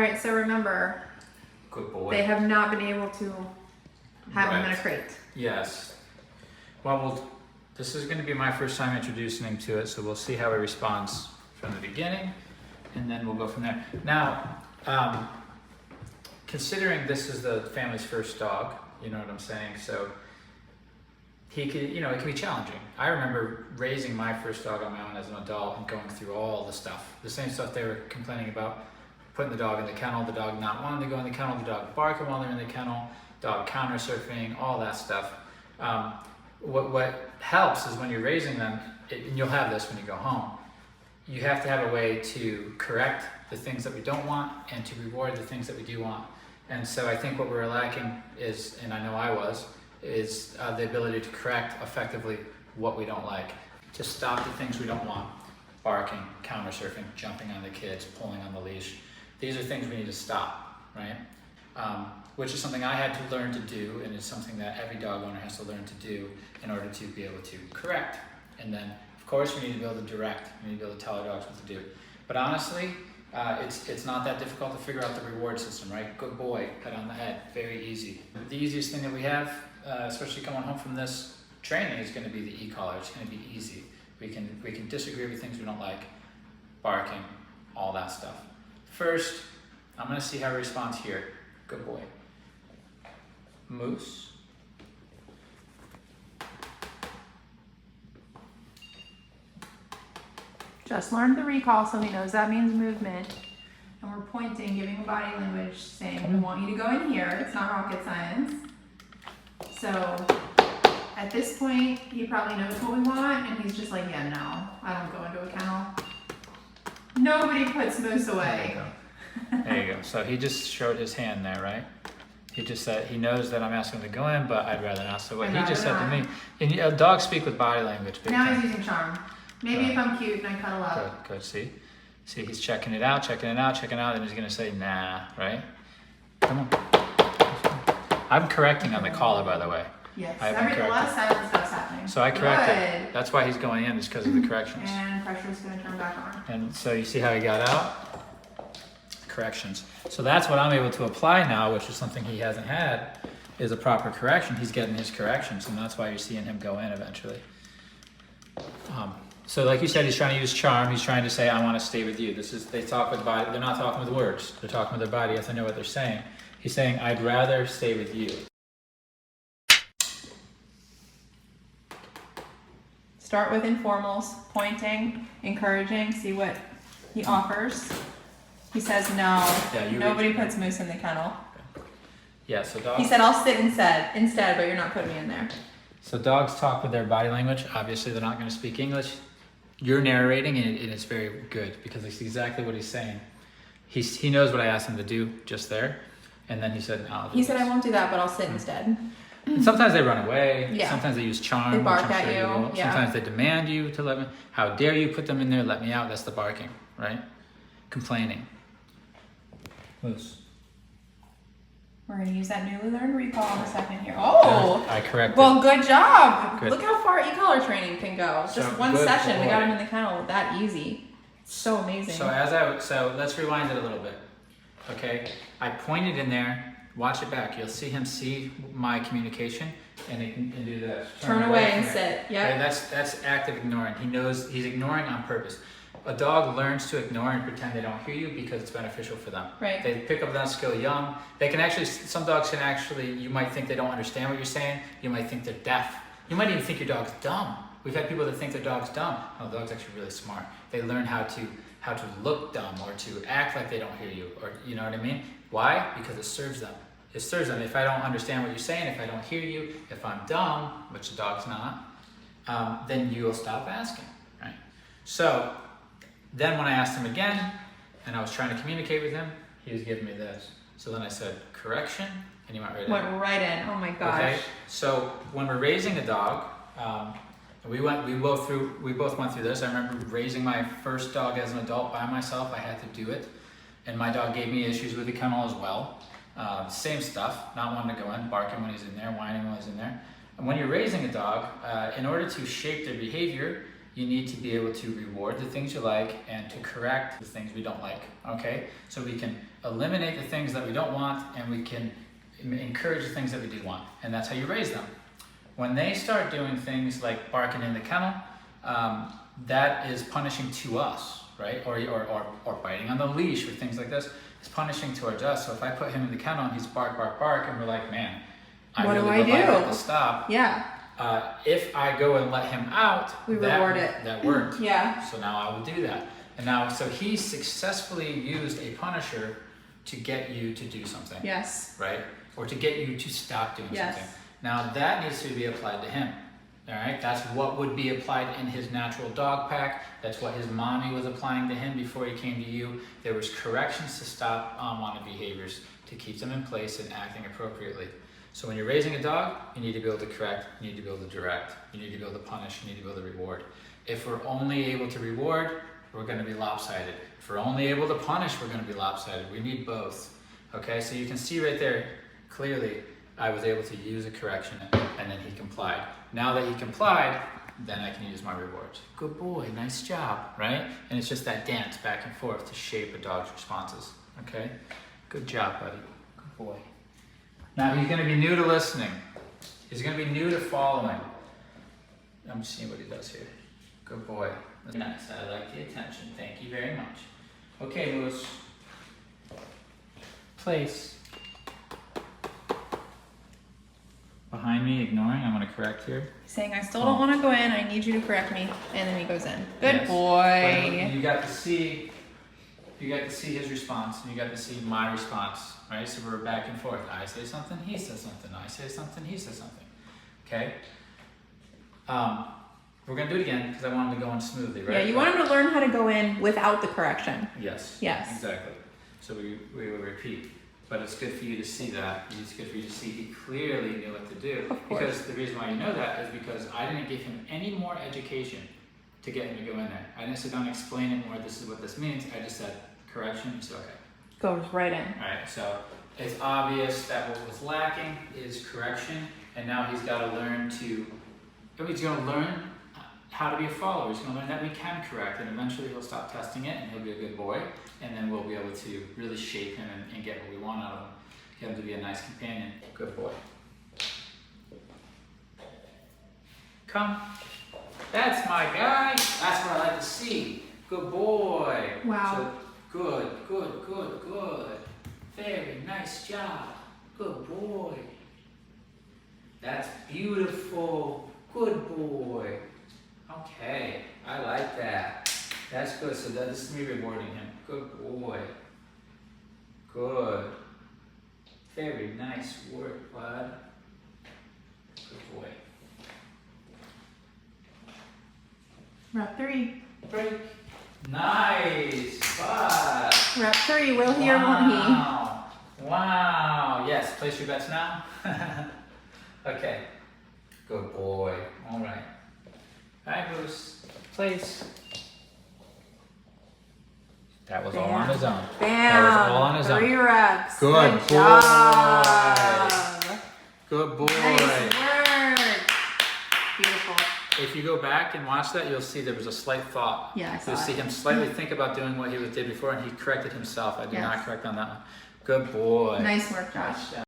All right, so remember, Good boy. they have not been able to have him in a crate. Yes. Well, this is going to be my first time introducing him to it, so we'll see how he responds from the beginning, and then we'll go from there. Now, considering this is the family's first dog, you know what I'm saying? So he could, it can be challenging. I remember raising my first dog on my own as an adult and going through all the stuff, the same stuff they were complaining about. Putting the dog in the kennel, the dog not wanting to go in the kennel, the dog barking while they're in the kennel, dog counter surfing, all that stuff. What helps is when you're raising them, and you'll have this when you go home, you have to have a way to correct the things that we don't want and to reward the things that we do want. And so I think what we're lacking is, and I know I was, is the ability to correct effectively what we don't like, to stop the things we don't want: barking, counter surfing, jumping on the kids, pulling on the leash. These are things we need to stop, right? Which is something I had to learn to do, and it's something that every dog owner has to learn to do in order to be able to correct. And then, of course, we need to be able to direct. We need to be able to tell our dogs what to do. But honestly, it's not that difficult to figure out the reward system, right? Good boy, pat on the head, very easy. The easiest thing that we have, especially coming home from this training, is going to be the e-collar. It's going to be easy. We can disagree with things we don't like, barking, all that stuff. First, I'm going to see how he responds here. Good boy. Moose. Just learned the recall, so he knows that means movement. And we're pointing, giving a body language, saying, we want you to go in here. It's not rocket science. So at this point, he probably knows what we want, and he's just like, yeah, no, I don't go into a kennel. Nobody puts Moose away. There you go. So he just showed his hand there, right? He just said he knows that I'm asking him to go in, but I'd rather not. So what he just said to me, and dogs speak with body language. Now he's using charm. Maybe if I'm cute and I cuddle up. Good. See, he's checking it out, and he's gonna say nah, right? Come on. I'm correcting on the collar, by the way. Yes. A lot of silent stuff's happening. So I corrected. Good. That's why he's going in, is because of the corrections. And pressure's gonna turn back on. And so you see how he got out? Corrections. So that's what I'm able to apply now, which is something he hasn't had, is a proper correction. He's getting his corrections, and that's why you're seeing him go in eventually. So like you said, he's trying to use charm. He's trying to say, I want to stay with you. They talk with body. They're not talking with words. They're talking with their body. You have to know what they're saying. He's saying, I'd rather stay with you. Start with informals, pointing, encouraging, see what he offers. He says no. Yeah, nobody puts Moose in the kennel. Okay. Yeah, so dogs. He said, I'll sit instead, but you're not putting me in there. So dogs talk with their body language. Obviously, they're not going to speak English. You're narrating, and it's very good because it's exactly what he's saying. He knows what I asked him to do just there, and then he said, no. He said, I won't do that, but I'll sit instead. And sometimes they run away. Yeah. Sometimes they use charm. They bark at you. Yeah. Sometimes they demand you to let me. How dare you put them in there? Let me out. That's the barking, right? Complaining. Moose. We're going to use that newly learned recall in a second here. Oh! I corrected. Well, good job. Good. Look how far e-collar training can go. Just one session, we got him in the kennel that easy. So amazing. So let's rewind it a little bit. Okay? I pointed in there. Watch it back. You'll see him see my communication and do this. Turn away and sit. Yeah. That's active ignoring. He knows he's ignoring on purpose. A dog learns to ignore and pretend they don't hear you because it's beneficial for them. Right. They pick up that skill young. Some dogs can actually, you might think they don't understand what you're saying. You might think they're deaf. You might even think your dog's dumb. We've had people that think their dog's dumb. No, the dog's actually really smart. They learn how to look dumb or to act like they don't hear you, or you know what I mean? Why? Because it serves them. It serves them. If I don't understand what you're saying, if I don't hear you, if I'm dumb, which the dog's not, then you'll stop asking, right? So then when I asked him again, and I was trying to communicate with him, he was giving me this. So then I said, correction, and he went right in. Went right in. Oh my gosh. Okay. So when we're raising a dog, we both went through this. I remember raising my first dog as an adult by myself. I had to do it, and my dog gave me issues with the kennel as well. Same stuff, not wanting to go in, barking when he's in there, whining when he's in there. And when you're raising a dog, in order to shape their behavior, you need to be able to reward the things you like and to correct the things we don't like, okay? So we can eliminate the things that we don't want, and we can encourage the things that we do want. And that's how you raise them. When they start doing things like barking in the kennel, that is punishing to us, right? Or biting on the leash or things like this. It's punishing towards us. So if I put him in the kennel and he's bark, bark, bark, and we're like, man, I What really do would I like do? it to stop. Yeah. If I go and let him out, We reward it. That worked. Yeah. So now I will do that. And now, so he successfully used a punisher to get you to do something. Yes. Right? Or to get you to stop doing Yes. something. Now that needs to be applied to him. All right? That's what would be applied in his natural dog pack. That's what his mommy was applying to him before he came to you. There was corrections to stop unwanted behaviors, to keep them in place and acting appropriately. So when you're raising a dog, you need to be able to correct, you need to be able to direct, you need to be able to punish, you need to be able to reward. If we're only able to reward, we're going to be lopsided. If we're only able to punish, we're going to be lopsided. We need both. Okay, so you can see right there, clearly, I was able to use a correction and then he complied. Now that he complied, then I can use my rewards. Good boy, nice job, right? And it's just that dance back and forth to shape a dog's responses. Okay, good job, buddy. Good boy. Now he's going to be new to listening. He's going to be new to following. I'm just seeing what he does here. Good boy. Nice. I like the attention. Thank you very much. Okay, Moose. Place. Behind me, ignoring. I'm going to correct here. Saying, I still don't want to go in. I need you to correct me. And then he goes in. Good Yes. boy. But you got to see. You got to see his response, and you got to see my response, right? So we're back and forth. I say something, he says something. I say something, he says something. Okay? We're going to do it again because I wanted to go in smoothly, right? Yeah, you want him to learn how to go in without the correction. Yes. Yes. Exactly. So we will repeat. But it's good for you to see that. It's good for you to see he clearly knew what to do. Of course. Because the reason why you know that is because I didn't give him any more education to get him to go in there. I didn't sit down and explain it more, this is what this means. I just said, correction, he said, okay. Goes right in. Alright, so it's obvious that what was lacking is correction, and now he's got to learn to, he's going to learn how to be a follower. He's going to learn that we can correct, and eventually he'll stop testing it, and he'll be a good boy, and then we'll be able to really shape him and get what we want out of him. Get him to be a nice companion. Good boy. Come. That's my guy. That's what I like to see. Good boy. Wow. So, good, good, good, good. Very nice job. Good boy. That's beautiful. Good boy. Okay, I like that. That's good. So this is me rewarding him. Good boy. Good. Very nice work, bud. Good boy. Rep 3. Break. Nice. Bud. Rep 3. Will he or won't he? Wow. Wow. Yes. Place your bets now. Okay. Good boy. All right. All right, Bruce. Place. That was all on his own. Bam. That was all on his 3 own. reps. Good boy. job. Good boy. Nice work. Beautiful. If you go back and watch that, you'll see there was a slight thought. Yeah, I saw You'll see it. him slightly think about doing what he did before, and he corrected himself. I did Yes. not correct on that one. Good boy. Nice work, Josh.